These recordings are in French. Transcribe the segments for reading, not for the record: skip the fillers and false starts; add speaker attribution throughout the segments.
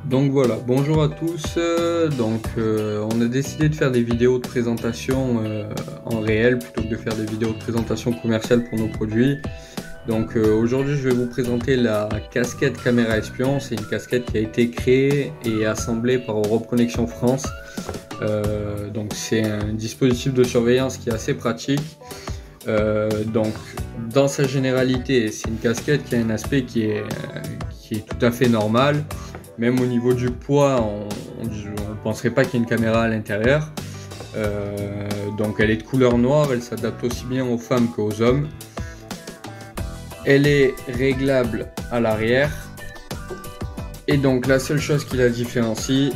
Speaker 1: Donc voilà, bonjour à tous. On a décidé de faire des vidéos de présentation en réel plutôt que de faire des vidéos de présentation commerciale pour nos produits. Aujourd'hui, je vais vous présenter la casquette caméra espion. C'est une casquette qui a été créée et assemblée par Europe Connexion France. C'est un dispositif de surveillance qui est assez pratique. Dans sa généralité, c'est une casquette qui a un aspect qui est tout à fait normal. Même au niveau du poids, on ne penserait pas qu'il y ait une caméra à l'intérieur. Elle est de couleur noire, elle s'adapte aussi bien aux femmes qu'aux hommes. Elle est réglable à l'arrière. Et donc la seule chose qui la différencie,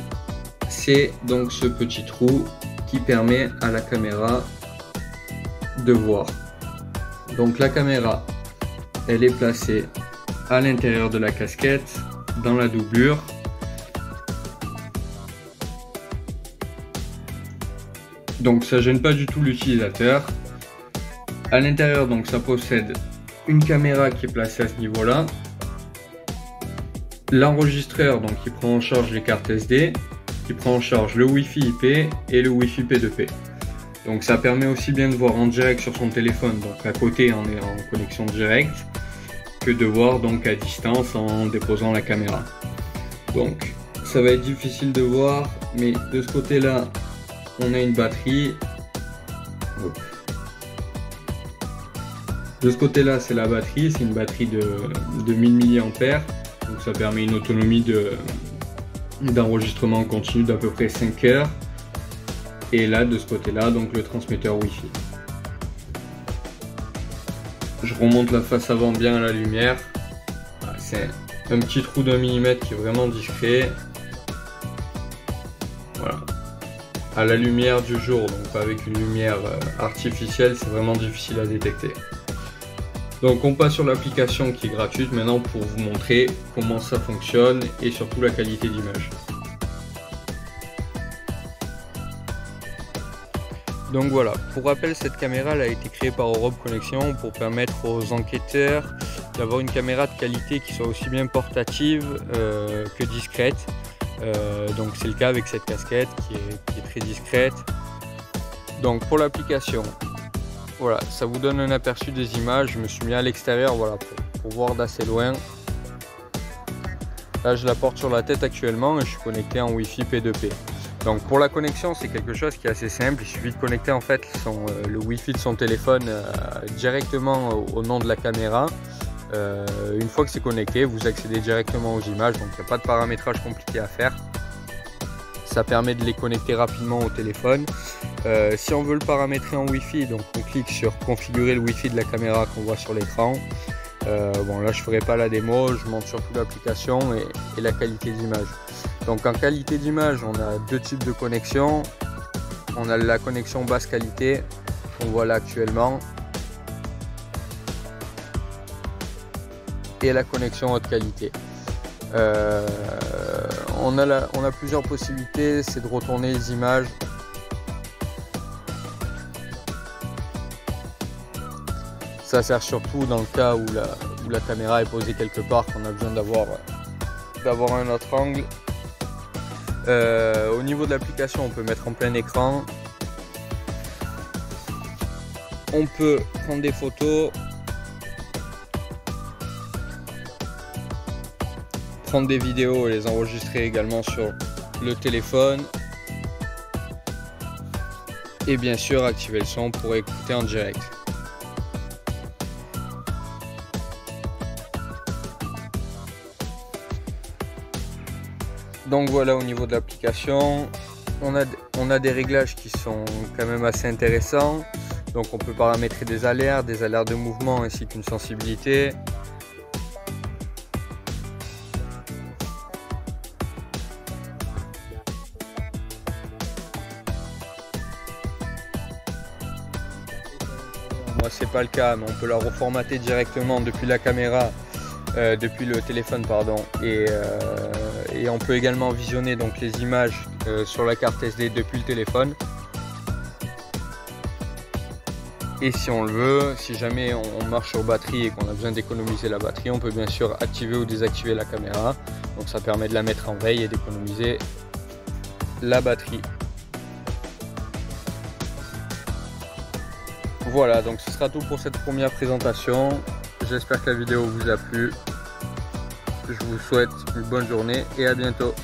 Speaker 1: c'est donc ce petit trou qui permet à la caméra de voir. Donc la caméra, elle est placée à l'intérieur de la casquette, dans la doublure. Donc ça gêne pas du tout l'utilisateur. À l'intérieur, donc ça possède une caméra qui est placée à ce niveau-là, l'enregistreur donc qui prend en charge les cartes SD, qui prend en charge le Wi-Fi IP et le Wi-Fi P2P. Donc ça permet aussi bien de voir en direct sur son téléphone, donc à côté on est en connexion directe, que de voir donc à distance en déposant la caméra. Donc ça va être difficile de voir, mais de ce côté-là, on a une batterie. De ce côté-là, c'est la batterie, c'est une batterie de 1000 mAh, donc ça permet une autonomie d'enregistrement continu d'à peu près 5 heures. Et là, de ce côté-là, donc le transmetteur Wi-Fi. Je remonte la face avant bien à la lumière. C'est un petit trou d'1 mm qui est vraiment discret. Voilà. À la lumière du jour, donc pas avec une lumière artificielle, c'est vraiment difficile à détecter. Donc on passe sur l'application qui est gratuite maintenant pour vous montrer comment ça fonctionne et surtout la qualité d'image. Donc voilà, pour rappel, cette caméra elle a été créée par Europe Connexion pour permettre aux enquêteurs d'avoir une caméra de qualité qui soit aussi bien portative que discrète. Donc c'est le cas avec cette casquette qui est très discrète. Donc pour l'application, voilà, ça vous donne un aperçu des images. Je me suis mis à l'extérieur, voilà, pour voir d'assez loin. Là je la porte sur la tête actuellement et je suis connecté en Wi-Fi P2P. Donc pour la connexion, c'est quelque chose qui est assez simple. Il suffit de connecter en fait le Wi-Fi de son téléphone directement au nom de la caméra. Une fois que c'est connecté, vous accédez directement aux images, donc il n'y a pas de paramétrage compliqué à faire. Ça permet de les connecter rapidement au téléphone. Si on veut le paramétrer en Wi-Fi, donc on clique sur configurer le Wi-Fi de la caméra qu'on voit sur l'écran. Là je ferai pas la démo, je montre surtout l'application et la qualité d'image. Donc en qualité d'image, on a deux types de connexion. On a la connexion basse qualité qu'on voit là actuellement et la connexion haute qualité. On a plusieurs possibilités, c'est de retourner les images. Ça sert surtout dans le cas où la caméra est posée quelque part, qu'on a besoin d'avoir un autre angle. Au niveau de l'application, on peut mettre en plein écran. On peut prendre des photos, prendre des vidéos et les enregistrer également sur le téléphone. Et bien sûr, activer le son pour écouter en direct. Donc voilà, au niveau de l'application, on a des réglages qui sont quand même assez intéressants. Donc on peut paramétrer des alertes de mouvement ainsi qu'une sensibilité. Moi c'est pas le cas, mais on peut la reformater directement depuis la caméra. Depuis le téléphone pardon, et on peut également visionner donc les images sur la carte SD depuis le téléphone. Et si on le veut, si jamais on marche sur batterie et qu'on a besoin d'économiser la batterie, on peut bien sûr activer ou désactiver la caméra. Donc ça permet de la mettre en veille et d'économiser la batterie. Voilà, donc ce sera tout pour cette première présentation. J'espère que la vidéo vous a plu. Je vous souhaite une bonne journée et à bientôt.